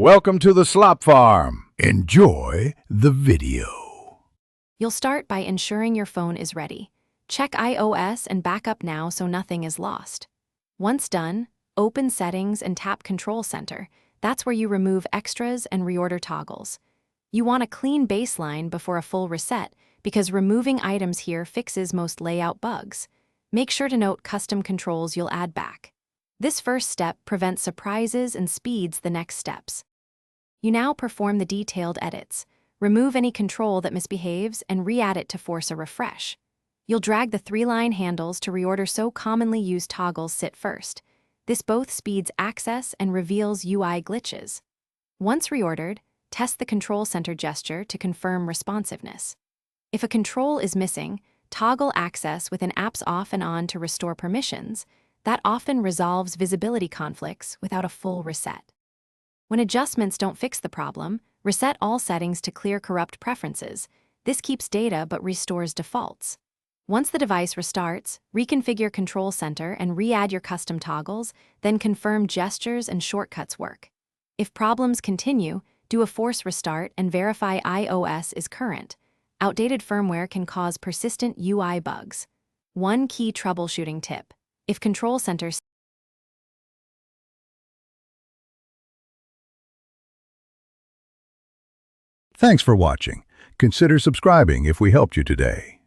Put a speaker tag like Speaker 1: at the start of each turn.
Speaker 1: Welcome to the Slop Farm. Enjoy the video.
Speaker 2: You'll start by ensuring your phone is ready. Check iOS and backup now so nothing is lost. Once done, open Settings and tap Control Center. That's where you remove extras and reorder toggles. You want a clean baseline before a full reset because removing items here fixes most layout bugs. Make sure to note custom controls you'll add back. This first step prevents surprises and speeds the next steps. You now perform the detailed edits. Remove any control that misbehaves and re-add it to force a refresh. You'll drag the 3-line handles to reorder so commonly used toggles sit first. This both speeds access and reveals UI glitches. Once reordered, test the Control Center gesture to confirm responsiveness. If a control is missing, toggle access with an apps off and on to restore permissions. That often resolves visibility conflicts without a full reset. When adjustments don't fix the problem, reset all settings to clear corrupt preferences. This keeps data but restores defaults. Once the device restarts, reconfigure Control Center and re-add your custom toggles, then confirm gestures and shortcuts work. If problems continue, do a force restart and verify iOS is current. Outdated firmware can cause persistent UI bugs. One key troubleshooting tip: if Control Center
Speaker 1: Thanks for watching. Consider subscribing if we helped you today.